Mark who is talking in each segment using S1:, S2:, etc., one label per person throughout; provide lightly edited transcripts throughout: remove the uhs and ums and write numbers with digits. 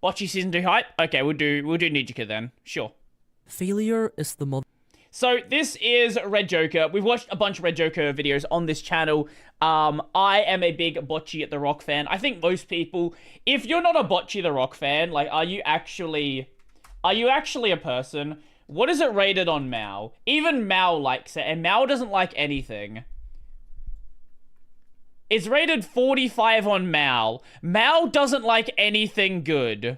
S1: Bocce season 2 hype? Okay, we'll do Nijika then. Sure.
S2: Failure is the mother.
S1: So this is Red Joker. We've watched a bunch of Red Joker videos on this channel. I am a big Bocce the Rock fan. I think most people, if you're not a Bocce the Rock fan, like, are you actually a person? What is it rated on Mao? Even Mao likes it, and Mao doesn't like anything. It's rated 45 on Mao. Mao doesn't like anything good.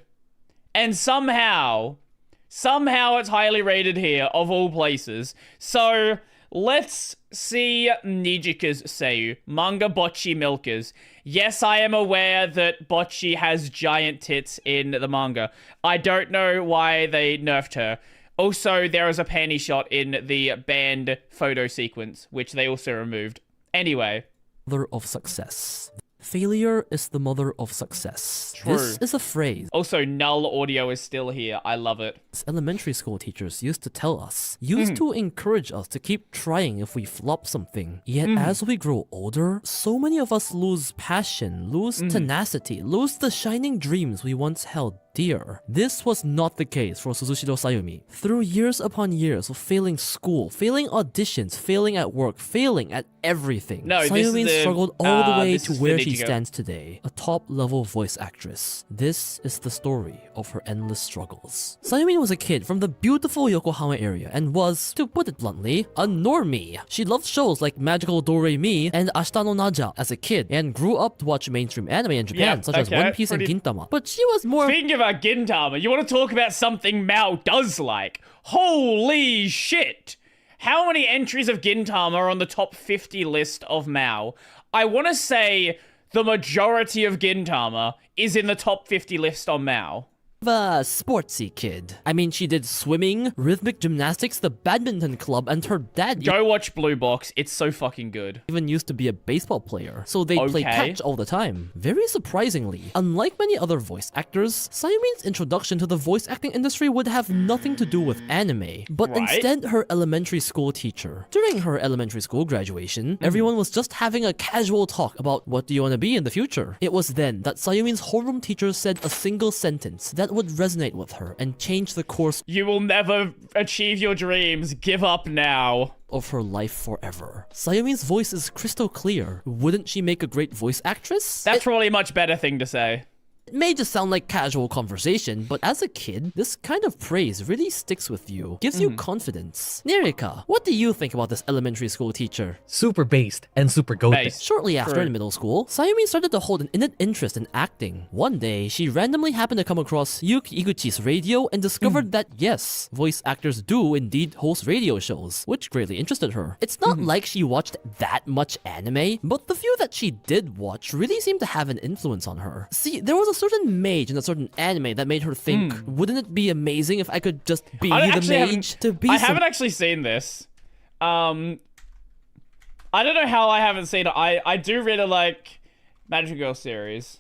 S1: And somehow it's highly rated here, of all places. So, let's see Nijika's Seiyu. Manga Bocce Milkers. Yes, I am aware that Bocce has giant tits in the manga. I don't know why they nerfed her. Also, there is a panty shot in the banned photo sequence, which they also removed. Anyway.
S2: Mother of success. Failure is the mother of success.
S1: True.
S2: This is a phrase.
S1: Also, null audio is still here. I love it.
S2: Elementary school teachers used to tell us, used to encourage us to keep trying if we flop something. Yet as we grow older, so many of us lose passion, lose tenacity, lose the shining dreams we once held dear. This was not the case for Suzushiro Sayumi. Through years upon years of failing school, failing auditions, failing at work, failing at everything, Sayumi struggled all the way to where she stands today, a top-level voice actress. This is the story of her endless struggles. Sayumi was a kid from the beautiful Yokohama area and was, to put it bluntly, a normie. She loved shows like Magical Do-Re-Mi and Ashita no Naja as a kid and grew up to watch mainstream anime in Japan, such as One Piece and Gintama. But she was more...
S1: Speaking about Gintama, you want to talk about something Mao does like? Holy shit! How many entries of Gintama are on the top 50 list of Mao? I want to say the majority of Gintama is in the top 50 list on Mao.
S2: A sportsy kid. I mean, she did swimming, rhythmic gymnastics, the badminton club, and her dad...
S1: Go watch Blue Box, it's so fucking good.
S2: ...even used to be a baseball player, so they play catch all the time. Very surprisingly, unlike many other voice actors, Sayumi's introduction to the voice acting industry would have nothing to do with anime, but instead her elementary school teacher. During her elementary school graduation, everyone was just having a casual talk about what do you want to be in the future. It was then that Sayumi's homeroom teacher said a single sentence that would resonate with her and change the course
S1: "You will never achieve your dreams, give up now"
S2: of her life forever. Sayumi's voice is crystal clear. Wouldn't she make a great voice actress?
S1: That's probably a much better thing to say.
S2: It may just sound like casual conversation, but as a kid, this kind of praise really sticks with you, gives you confidence. Nerika, what do you think about this elementary school teacher?
S3: Super based and super goated.
S2: Shortly after in middle school, Sayumi started to hold an innate interest in acting. One day, she randomly happened to come across Yuki Iguchi's radio and discovered that yes, voice actors do indeed host radio shows, which greatly interested her. It's not like she watched that much anime, but the few that she did watch really seemed to have an influence on her. See, there was a certain mage in a certain anime that made her think, wouldn't it be amazing if I could just be the mage to be
S1: I haven't actually seen this. I don't know how I haven't seen it. I do really like Magical Girl series.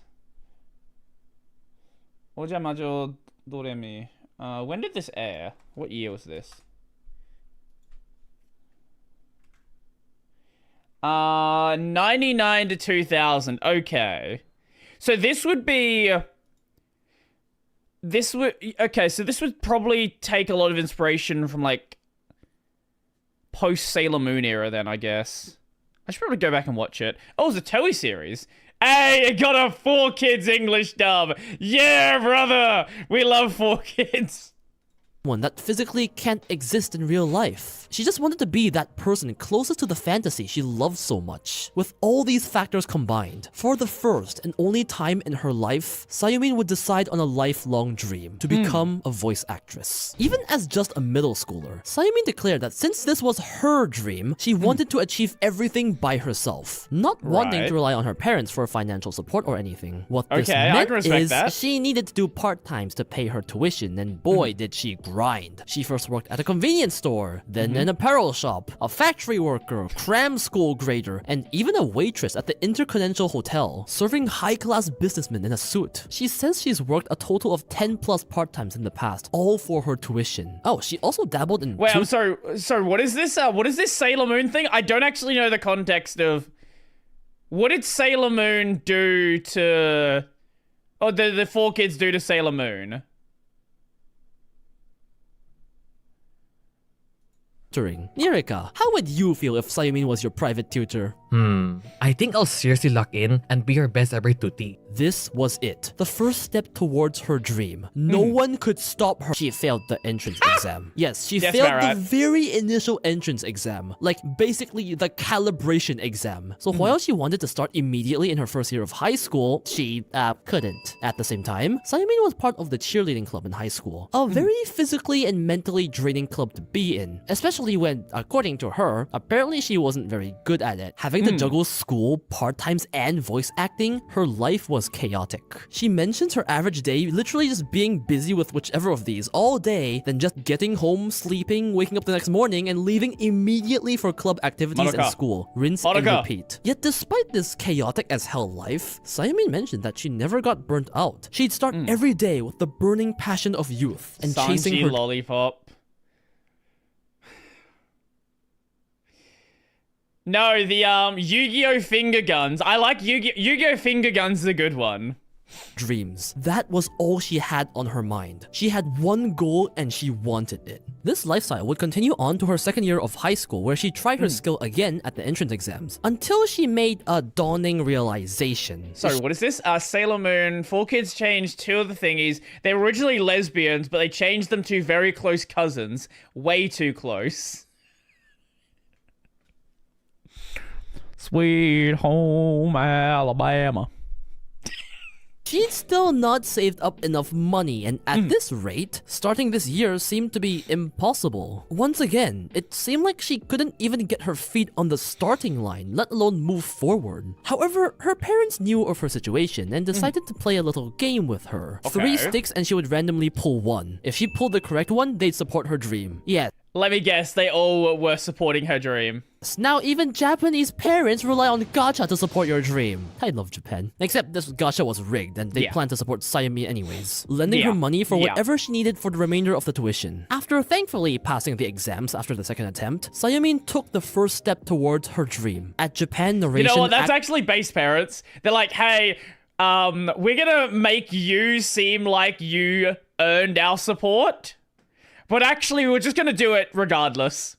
S1: Oja Majo Doremi. When did this air? What year was this? 99 to 2000. Okay. So this would be... Okay, so this would probably take a lot of inspiration from, like, post-Sailor Moon era then, I guess. I should probably go back and watch it. Oh, it's a Toei series. Hey, it got a 4Kids English dub. Yeah, brother! We love 4Kids.
S2: One that physically can't exist in real life. She just wanted to be that person closest to the fantasy she loved so much. With all these factors combined, for the first and only time in her life, Sayumi would decide on a lifelong dream to become a voice actress. Even as just a middle schooler, Sayumi declared that since this was her dream, she wanted to achieve everything by herself, not wanting to rely on her parents for financial support or anything. What this meant is she needed to do part-times to pay her tuition, and boy did she grind. She first worked at a convenience store, then an apparel shop, a factory worker, cram school grader, and even a waitress at the Intercontinental Hotel, serving high-class businessmen in a suit. She says she's worked a total of 10 plus part-times in the past, all for her tuition. Oh, she also dabbled in...
S1: Wait, I'm sorry, what is this? What is this Sailor Moon thing? I don't actually know the context of... What did Sailor Moon do to Oh, the 4 kids do to Sailor Moon.
S2: Nirika, how would you feel if Sayumin was your private tutor?
S3: I think I'll seriously lock in and be her best ever tuti.
S2: This was it. The first step towards her dream. No one could stop her. She failed the entrance exam. Yes, she failed the very initial entrance exam. Like, basically the calibration exam. So while she wanted to start immediately in her first year of high school, she, couldn't. At the same time, Sayumin was part of the cheerleading club in high school. A very physically and mentally draining club to be in. Especially when, according to her, apparently she wasn't very good at it. Having to juggle school, part-times, and voice acting, her life was chaotic. She mentions her average day literally just being busy with whichever of these all day, then just getting home, sleeping, waking up the next morning, and leaving immediately for club activities and school. Rinse and repeat. Yet despite this chaotic as hell life, Sayumin mentioned that she never got burnt out. She'd start every day with the burning passion of youth and chasing her
S1: lollipop. No, the Yu-Gi-Oh! Finger Guns. I like Yu-Gi-Oh! Finger Guns is a good one.
S2: Dreams. That was all she had on her mind. She had one goal and she wanted it. This lifestyle would continue on to her second year of high school, where she tried her skill again at the entrance exams, until she made a dawning realization.
S1: Sorry, what is this? Sailor Moon, 4 kids changed 2 of the thingies. They were originally lesbians, but they changed them to very close cousins. Way too close. Sweet home Alabama.
S2: She'd still not saved up enough money, and at this rate, starting this year seemed to be impossible. Once again, it seemed like she couldn't even get her feet on the starting line, let alone move forward. However, her parents knew of her situation and decided to play a little game with her. 3 sticks and she would randomly pull 1. If she pulled the correct one, they'd support her dream. Yeah.
S1: Let me guess, they all were supporting her dream.
S2: Now even Japanese parents rely on gacha to support your dream. I love Japan. Except this gacha was rigged and they planned to support Sayumi anyways, lending her money for whatever she needed for the remainder of the tuition. After thankfully passing the exams after the second attempt, Sayumi took the first step towards her dream. At Japan Narration...
S1: You know what, that's actually base parents. They're like, hey, we're gonna make you seem like you earned our support, but actually we're just gonna do it regardless.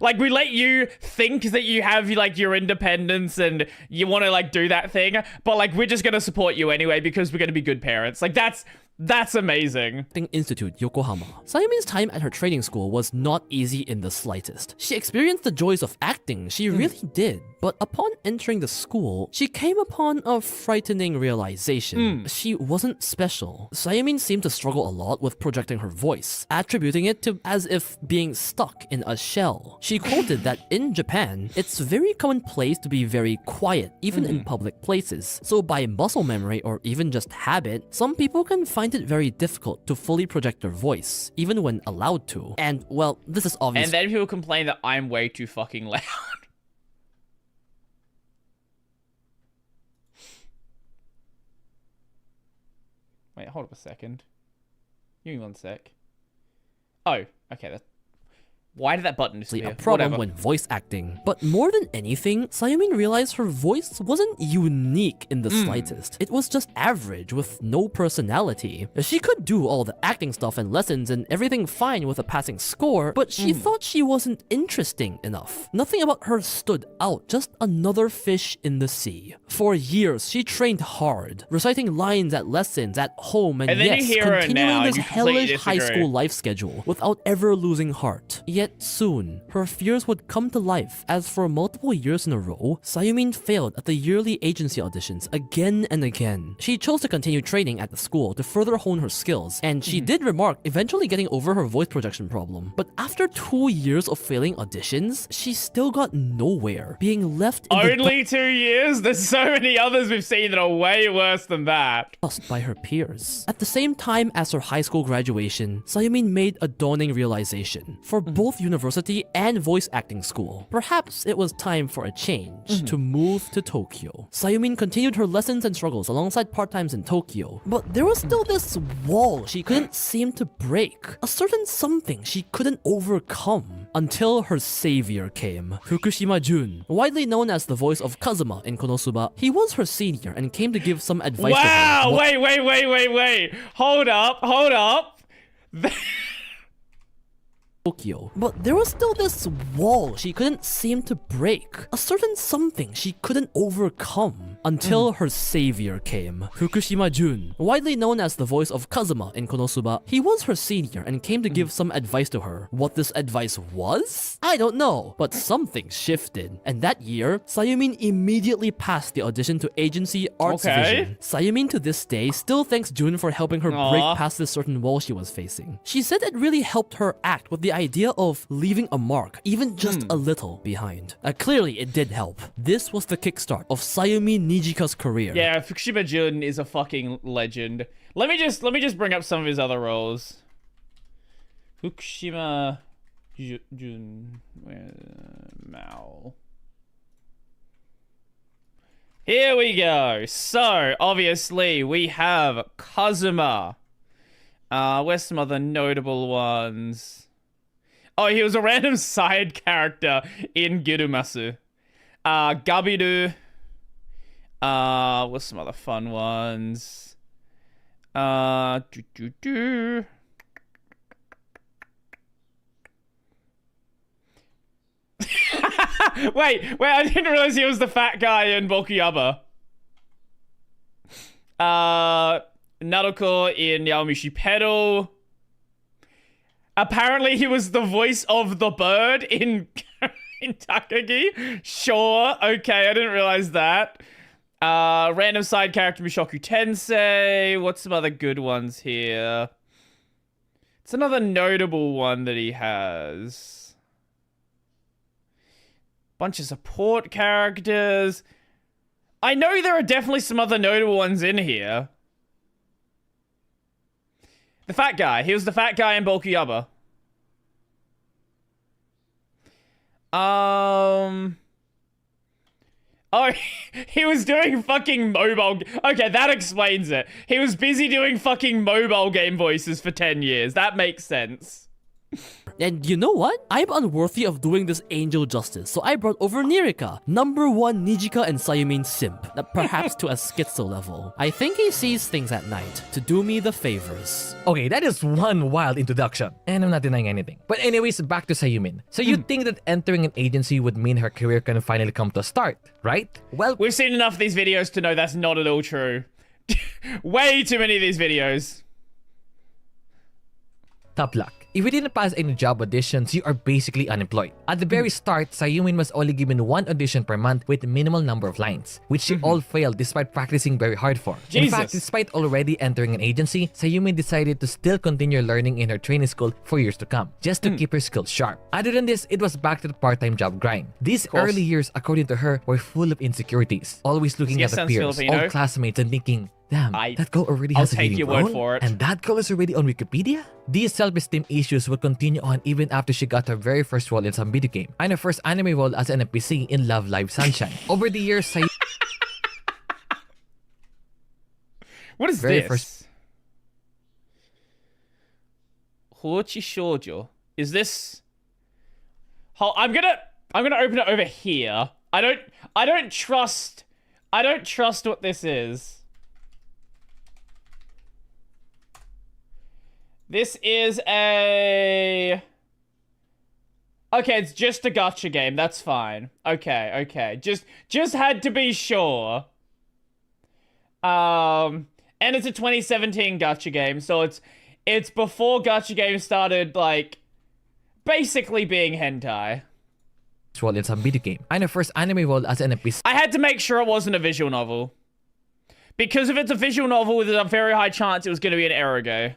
S1: Like, we let you think that you have, like, your independence and you want to, like, do that thing, but, like, we're just gonna support you anyway because we're gonna be good parents. Like, that's amazing.
S2: Institute, Yokohama. Sayumi's time at her training school was not easy in the slightest. She experienced the joys of acting, she really did. But upon entering the school, she came upon a frightening realization. She wasn't special. Sayumi seemed to struggle a lot with projecting her voice, attributing it to as if being stuck in a shell. She quoted that in Japan, it's very commonplace to be very quiet, even in public places. So by muscle memory or even just habit, some people can find it very difficult to fully project their voice, even when allowed to. And, well, this is obvious.
S1: And then people complain that I'm way too fucking loud. Wait, hold up a second. Give me 1 sec. Oh, okay, why did that button disappear?
S2: A problem when voice acting. But more than anything, Sayumi realized her voice wasn't unique in the slightest. It was just average with no personality. She could do all the acting stuff and lessons and everything fine with a passing score, but she thought she wasn't interesting enough. Nothing about her stood out, just another fish in the sea. For years, she trained hard, reciting lines at lessons, at home, and
S1: then
S2: yes,
S1: you hear
S2: continuing this
S1: you
S2: hellish high school life schedule without ever losing heart. Yet soon, her fears would come to life, as for multiple years in a row, Sayumi failed at the yearly agency auditions again and again. She chose to continue training at the school to further hone her skills, and she did remark eventually getting over her voice projection problem. But after 2 years of failing auditions, she still got nowhere, being left in
S1: Only 2 years? There's so many others we've seen that are way worse than that.
S2: Lost by her peers. At the same time as her high school graduation, Sayumi made a dawning realization. For both both university and voice acting school. Perhaps it was time for a change, to move to Tokyo. Sayumin continued her lessons and struggles alongside part-times in Tokyo, but there was still this wall she couldn't seem to break, a certain something she couldn't overcome, until her savior came. Fukushima Jun, widely known as the voice of Kazuma in Konosuba, he was her senior and came to give some advice to her.
S1: Wow! Wait. Hold up.
S2: Tokyo. But there was still this wall she couldn't seem to break, a certain something she couldn't overcome, until her savior came. Fukushima Jun, widely known as the voice of Kazuma in Konosuba, he was her senior and came to give some advice to her. What this advice was? I don't know, but something shifted. And that year, Sayumin immediately passed the audition to Agency Arts Vision. Sayumin to this day still thanks Jun for helping her break past this certain wall she was facing. She said it really helped her act with the idea of leaving a mark, even just a little, behind. Clearly, it did help. This was the kickstart of Sayumi Nijika's career.
S1: Yeah, Fukushima Jun is a fucking legend. Let me just bring up some of his other roles. Fukushima Jun, Mao. Here we go. So obviously we have Kazuma. Where's some other notable ones? Oh, he was a random side character in Girumasu. Gabiru. What's some other fun ones? Wait, I didn't realize he was the fat guy in Bokuyaba. Naruko in Yaomishi Pedal. Apparently he was the voice of the bird in Takagi. Sure, okay, I didn't realize that. Random side character Mushoku Tensei. What's some other good ones here? It's another notable one that he has. Bunch of support characters. I know there are definitely some other notable ones in here. The fat guy. He was the fat guy in Bokuyaba. Oh, he was doing fucking mobile... Okay, that explains it. He was busy doing fucking mobile game voices for 10 years. That makes sense.
S2: And you know what? I'm unworthy of doing this angel justice, so I brought over Nirika, #1 Nijika and Sayumin simp, perhaps to a schizo level. I think he sees things at night, to do me the favors.
S3: Okay, that is one wild introduction, and I'm not denying anything. But anyways, back to Sayumin. So you think that entering an agency would mean her career can finally come to a start, right? Well,
S1: we've seen enough of these videos to know that's not at all true. Way too many of these videos.
S3: Tough luck. If you didn't pass any job auditions, you are basically unemployed. At the very start, Sayumin was only given one audition per month with a minimal number of lines, which she all failed despite practicing very hard for.
S1: Jesus.
S3: In fact, despite already entering an agency, Sayumin decided to still continue learning in her training school for years to come, just to keep her skills sharp. Other than this, it was back to the part-time job grind. These early years, according to her, were full of insecurities, always looking at her peers, old classmates, and thinking, damn, that girl already has a leading role, and that girl is already on Wikipedia? These self-esteem issues would continue on even after she got her very first role in some video game, and her first anime role as an NPC in Love Live Sunshine. Over the years,
S1: what is this? Hochi Shoujo. Is this... I'm gonna open it over here. I don't trust what this is. This is a... Okay, it's just a gacha game. That's fine. Okay. Just had to be sure. And it's a 2017 gacha game, so it's before gacha games started, like, basically being hentai.
S3: Role in some video game, and her first anime role as an NPC.
S1: I had to make sure it wasn't a visual novel. Because if it's a visual novel, there's a very high chance it was going to be an eroge.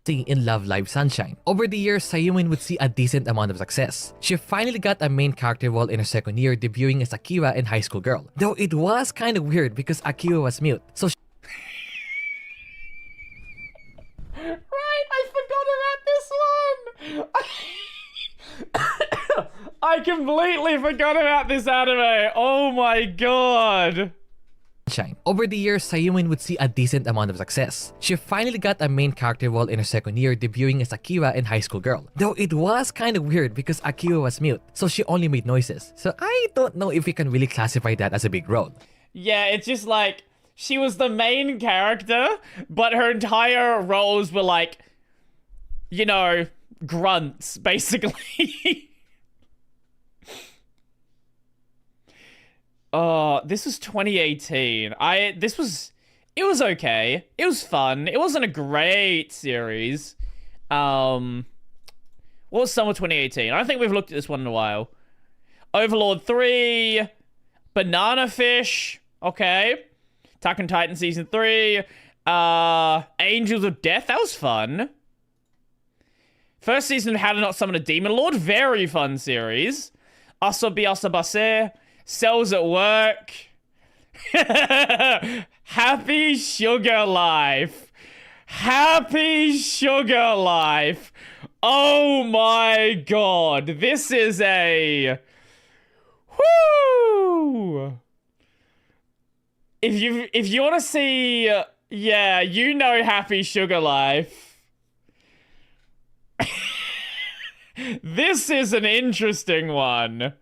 S3: In Love Live Sunshine. Over the years, Sayumin would see a decent amount of success. She finally got a main character role in her second year, debuting as Akira in High School Girl. Though it was kind of weird because Akira was mute, so
S1: Right, I forgot about this one! I completely forgot about this anime. Oh my god.
S3: Shine. Over the years, Sayumin would see a decent amount of success. She finally got a main character role in her second year, debuting as Akira in High School Girl. Though it was kind of weird because Akira was mute, so she only made noises. So I don't know if we can really classify that as a big role.
S1: Yeah, it's just like, she was the main character, but her entire roles were like, you know, grunts, basically. Oh, this was 2018. It was okay. It was fun. It wasn't a great series. What was summer 2018? I don't think we've looked at this one in a while. Overlord 3, Banana Fish, okay. Attack on Titan Season 3, Angels of Death, that was fun. First season of How to Not Summon a Demon Lord, very fun series. Asobi Asabase, Cells at Work. Happy Sugar Life. Happy Sugar Life. Oh my god. This is a... Woo! If you want to see... yeah, you know Happy Sugar Life. This is an interesting one.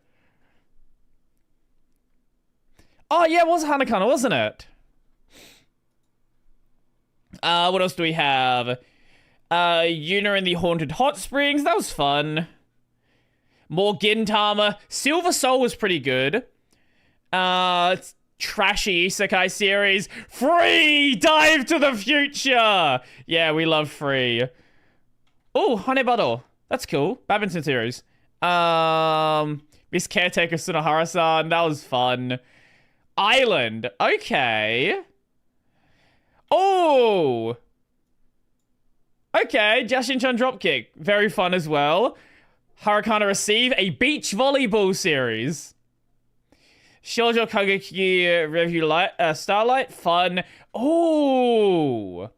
S1: Oh, yeah, it was Hanakana, wasn't it? What else do we have? Yuna in the Haunted Hot Springs. That was fun. More Gintama. Silver Soul was pretty good. Trashy isekai series. Free! Dive to the future! Yeah, we love Free. Oh, Hanebado. That's cool. Badminton series. Miss Caretaker Sunohara-san. That was fun. Island. Okay. Oh! Okay, Jashin-chan Dropkick. Very fun as well. Harakana Receive, a beach volleyball series. Shoujo Kageki Review Starlight, fun. Oh!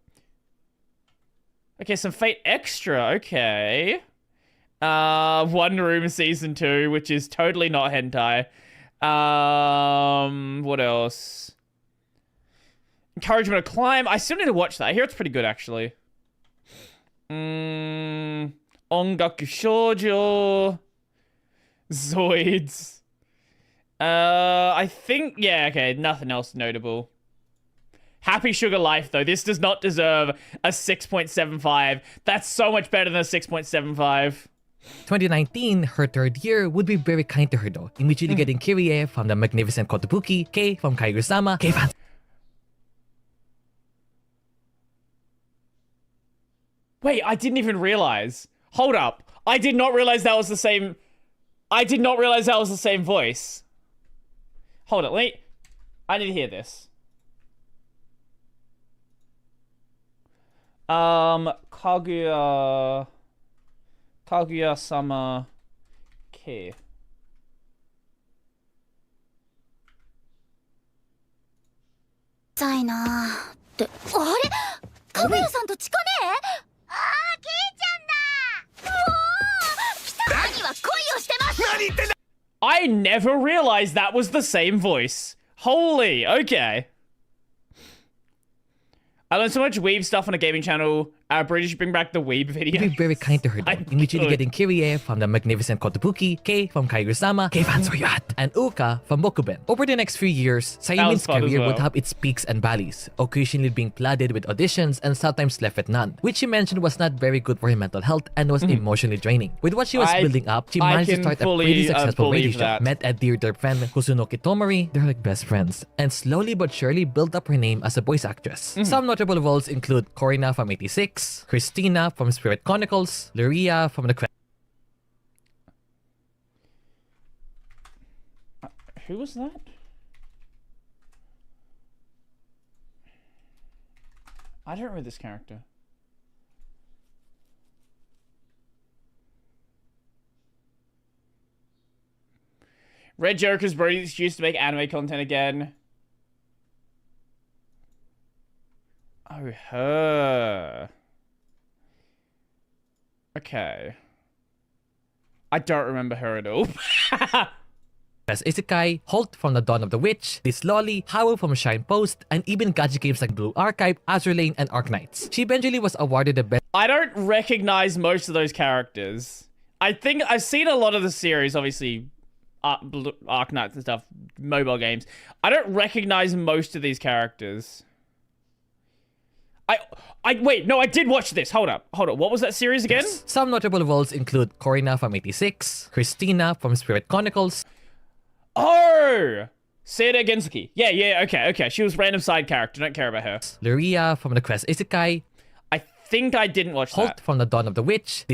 S1: Okay, some Fate Extra, okay. One Room Season 2, which is totally not hentai. What else? Encouragement to Climb. I still need to watch that. I hear it's pretty good, actually. Ongaku Shoujo. Zoids. I think, yeah, okay, nothing else notable. Happy Sugar Life, though. This does not deserve a 6.75. That's so much better than a 6.75.
S3: 2019, her third year, would be very kind to her though, immediately getting Kirie from the magnificent Kotobuki, Kei from Kaiguya-sama, Kei fans.
S1: Wait, I didn't even realize. Hold up. I did not realize that was the same... I did not realize that was the same voice. Hold on, wait. I need to hear this. Kaguya-sama Kei.
S4: さいなあってあれかぐやさんと近ねえああケイちゃんだもう来た兄は恋をしてます何言ってんだ
S1: I never realized that was the same voice. Holy, okay. I learned so much Weeb stuff on a gaming channel. British bring back the Weeb video.
S3: Be very kind to her though, immediately getting Kirie from the magnificent Kotobuki, Kei from Kaiguya-sama, Kei fans where you at, and Uka from Bokuben. Over the next few years, Sayumin's career would have its peaks and valleys, occasionally being flooded with auditions and sometimes left with none, which she mentioned was not very good for her mental health and was emotionally draining. With what she was building up, she managed to start a pretty successful radio show, met a dear friend Kusunoki Tomori, they're like best friends, and slowly but surely built up her name as a voice actress. Some notable roles include Korina from 86, Christina from Spirit Chronicles, Luria from the...
S1: Who was that? I don't remember this character. Red Joker's Brodie used to make anime content again. Oh, her. Okay. I don't remember her at all.
S3: as Isekai, Holt from The Dawn of the Witch, This Lolly, Howl from Shine Post, and even gacha games like Blue Archive, Azure Lane, and Arknights. She eventually was awarded the best.
S1: I don't recognize most of those characters. I think I've seen a lot of the series, obviously, Arknights and stuff, mobile games. I don't recognize most of these characters. Wait, no, I did watch this. Hold up. What was that series again?
S3: Some notable roles include Corina from 86, Christina from Spirit Chronicles.
S1: Oh! Seda Gensuki. Yeah, okay. She was random side character. Don't care about her.
S3: Luria from the Quest Isekai.
S1: I think I didn't watch
S3: Holt
S1: that.
S3: from The Dawn of the Witch.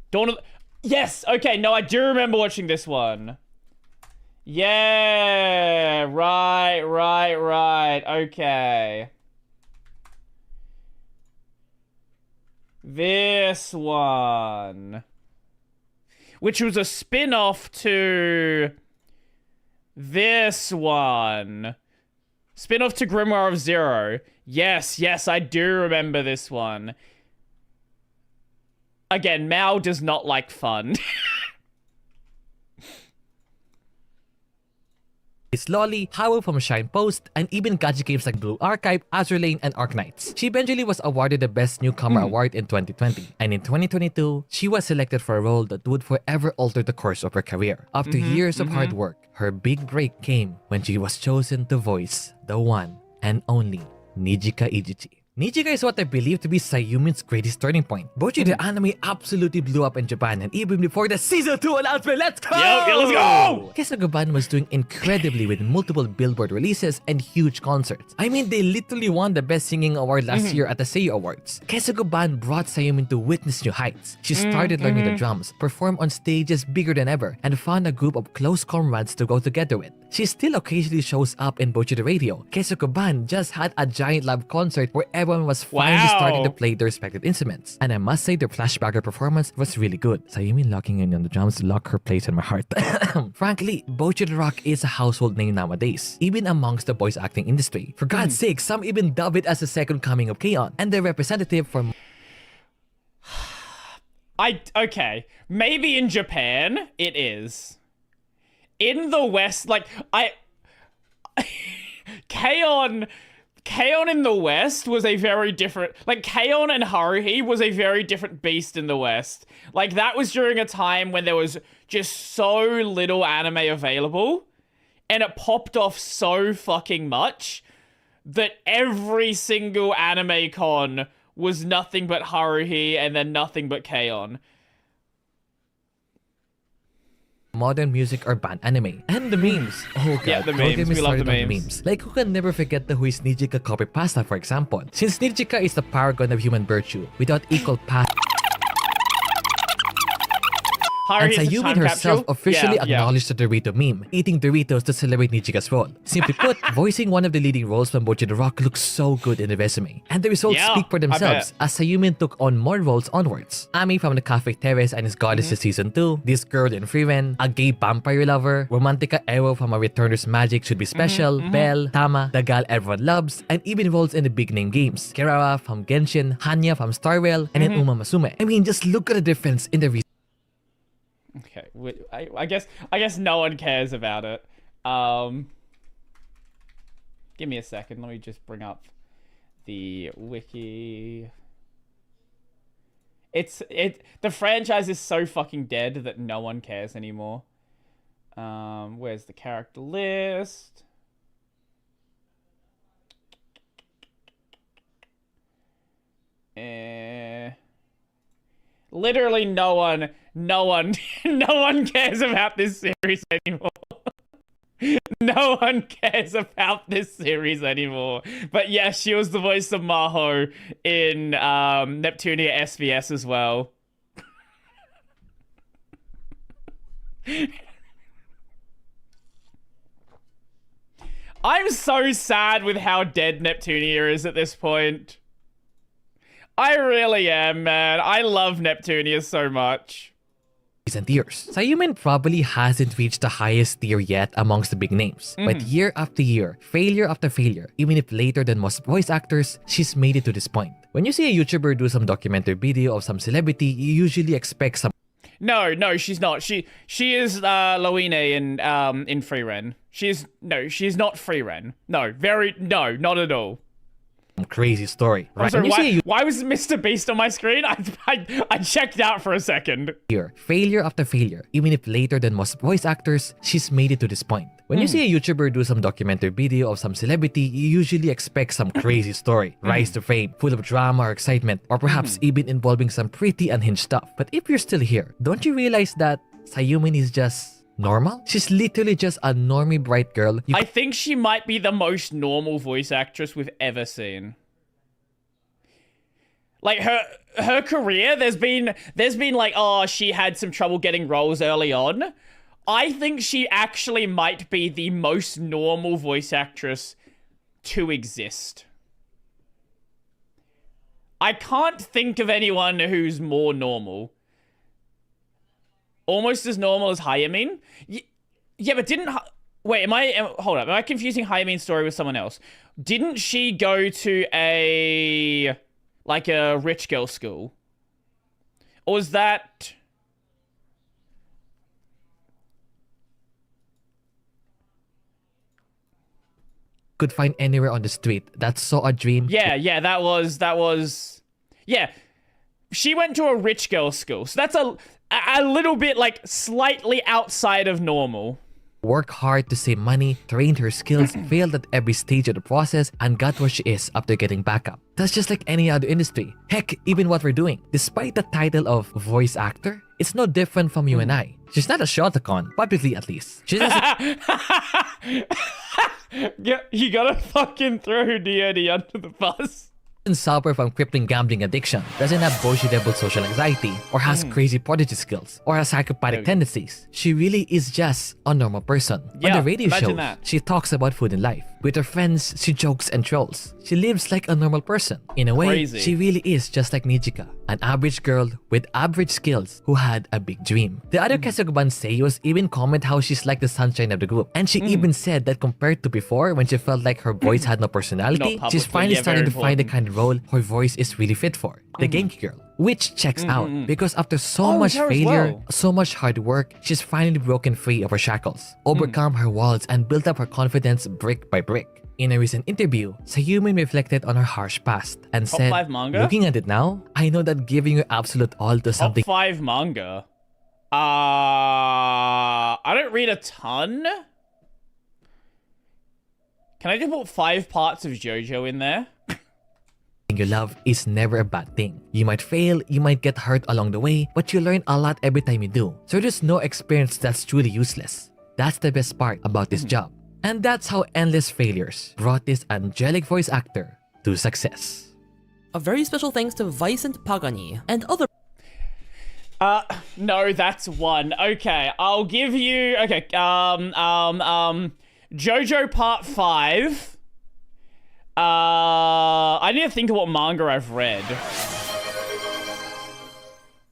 S1: Dawn of... Yes! Okay, no, I do remember watching this one. Yeah! Right. Okay. This one. Which was a spin-off to... this one. Spin-off to Grimoire of Zero. Yes, I do remember this one. Again, Mao does not like fun.
S3: This Lolly, Howl from Shine Post, and even gacha games like Blue Archive, Azure Lane, and Arknights. She eventually was awarded the Best Newcomer Award in 2020. And in 2022, she was selected for a role that would forever alter the course of her career. After years of hard work, her big break came when she was chosen to voice the one and only Nijika Ijichi. Nijika is what I believe to be Sayumin's greatest turning point. Bocchi the anime absolutely blew up in Japan, and even before the season 2 announcement, let's go!
S1: Yeah, let's go!
S3: Keisugaban was doing incredibly with multiple Billboard releases and huge concerts. I mean, they literally won the Best Singing Award last year at the Seiyu Awards. Keisugaban brought Sayumin to witness new heights. She started learning the drums, performed on stages bigger than ever, and found a group of close comrades to go together with. She still occasionally shows up in Bocchi the Radio. Keisugaban just had a giant live concert where everyone was finally starting to play their respective instruments. And I must say their flashbacker performance was really good. Sayumi locking in on the drums lock her place in my heart. Frankly, Bocchi the Rock is a household name nowadays, even amongst the voice acting industry. For God's sake, some even dub it as the second coming of K-On! And the representative from...
S1: Okay, maybe in Japan, it is. In the West, like, K-On! in the West was a very different... Like, K-On! And Haruhi was a very different beast in the West. Like, that was during a time when there was just so little anime available, and it popped off so fucking much that every single anime con was nothing but Haruhi and then nothing but K-On!
S3: Modern music or band anime. And the memes. Oh god,
S1: yeah, the
S3: don't get
S1: memes.
S3: me
S1: We love the
S3: started on
S1: memes.
S3: Like, who can never forget the Who is Nijika copy pasta, for example? Since Nijika is the paragon of human virtue, without equal pasta. And Sayumi herself officially acknowledged the Dorito meme, eating Doritos to celebrate Nijika's role. Simply put, voicing one of the leading roles from Bocchi the Rock looks so good in the resume. And the results speak for themselves, as Sayumi took on more roles onwards. Ami from the Cafe Terrace and his Goddesses Season 2, This Girl in Frieren, a gay vampire lover, Romantica Ero from A Returner's Magic Should Be Special, Belle, Tama, the gal everyone loves, and even roles in the big name games. Kerawa from Genshin, Hanya from Star Rail, and then Uma Masume. I mean, just look at the difference in the
S1: Okay, I guess no one cares about it. Give me a second. Let me just bring up the wiki. The franchise is so fucking dead that no one cares anymore. Where's the character list? Literally no one cares about this series anymore. No one cares about this series anymore. But yeah, she was the voice of Maho in Neptunia SVS as well. I'm so sad with how dead Neptunia is at this point. I really am, man. I love Neptunia so much.
S3: Recent years. Sayumin probably hasn't reached the highest tier yet amongst the big names. But year after year, failure after failure, even if later than most voice actors, she's made it to this point. When you see a YouTuber do some documentary video of some celebrity, you usually expect some
S1: No, she's not. She is Loine in Free Ren. She's not Free Ren. No, not at all.
S3: Crazy story, right?
S1: Also, why was Mr. Beast on my screen? I checked out for a second.
S3: Here, failure after failure, even if later than most voice actors, she's made it to this point. When you see a YouTuber do some documentary video of some celebrity, you usually expect some crazy story, rise to fame, full of drama or excitement, or perhaps even involving some pretty unhinged stuff. But if you're still here, don't you realize that Sayumin is just normal? She's literally just a normie bright girl.
S1: I think she might be the most normal voice actress we've ever seen. Like her career, there's been like, oh, she had some trouble getting roles early on. I think she actually might be the most normal voice actress to exist. I can't think of anyone who's more normal. Almost as normal as Hayamin. Yeah, but wait, hold up. Am I confusing Hayamin's story with someone else? Didn't she go to a rich girl school? Or was that...
S3: could find anywhere on the street that saw a dream?
S1: Yeah, that was... Yeah, she went to a rich girl school. So that's a little bit, like, slightly outside of normal.
S3: Worked hard to save money, trained her skills, failed at every stage of the process, and got where she is after getting backup. That's just like any other industry. Heck, even what we're doing. Despite the title of voice actor, it's no different from you and I. She's not a shotacon, publicly at least. She doesn't...
S1: Yeah, you gotta fucking throw DOD under the bus.
S3: Suffer from crippling gambling addiction, doesn't have bullshitable social anxiety, or has crazy prodigy skills, or has psychopathic tendencies. She really is just a normal person.
S1: Yeah,
S3: on the radio shows,
S1: that.
S3: she talks about food and life. With her friends, she jokes and trolls. She lives like a normal person. In a way,
S1: Crazy.
S3: she really is just like Nijika, an average girl with average skills who had a big dream. The other Kesugaban seiyus even comment how she's like the sunshine of the group. And she even said that compared to before, when she felt like her voice had no personality, she's finally starting to find the kind of role her voice is really fit for. The Genki girl. Which checks out, because after so much failure, so much hard work, she's finally broken free of her shackles, overcome her walls, and built up her confidence brick by brick. In a recent interview, Sayumin reflected on her harsh past and
S1: Top
S3: said,
S1: 5 manga?
S3: looking at it now, I know that giving your absolute all to something...
S1: Top 5 manga? I don't read a ton. Can I just put 5 parts of JoJo in there?
S3: you love is never a bad thing. You might fail, you might get hurt along the way, but you learn a lot every time you do. So there's no experience that's truly useless. That's the best part about this job. And that's how endless failures brought this angelic voice actor to success.
S2: A very special thanks to Vicent Pagani and other...
S1: No, that's 1. Okay, I'll give you... Okay, JoJo Part 5. I need to think of what manga I've read.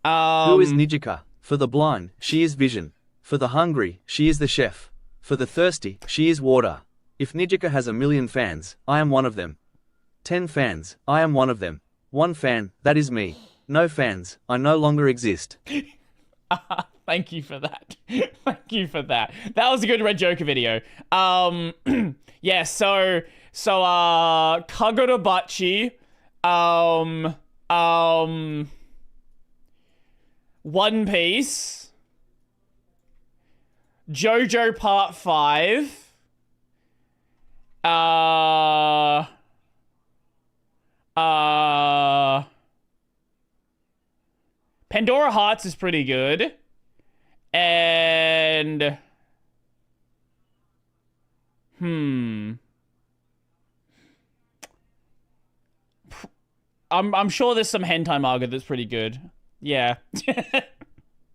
S5: Who is Nijika? For the blind, she is vision. For the hungry, she is the chef. For the thirsty, she is water. If Nijika has 1,000,000 fans, I am one of them. 10 fans, I am one of them. 1 fan, that is me. No fans, I no longer exist.
S1: Thank you for that. Thank you for that. That was a good Red Joker video. Yeah, so Kagurabachi, One Piece, JoJo Part 5, Pandora Hearts is pretty good. And I'm sure there's some hentai manga that's pretty good. Yeah.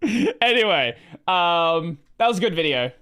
S1: Anyway, that was a good video.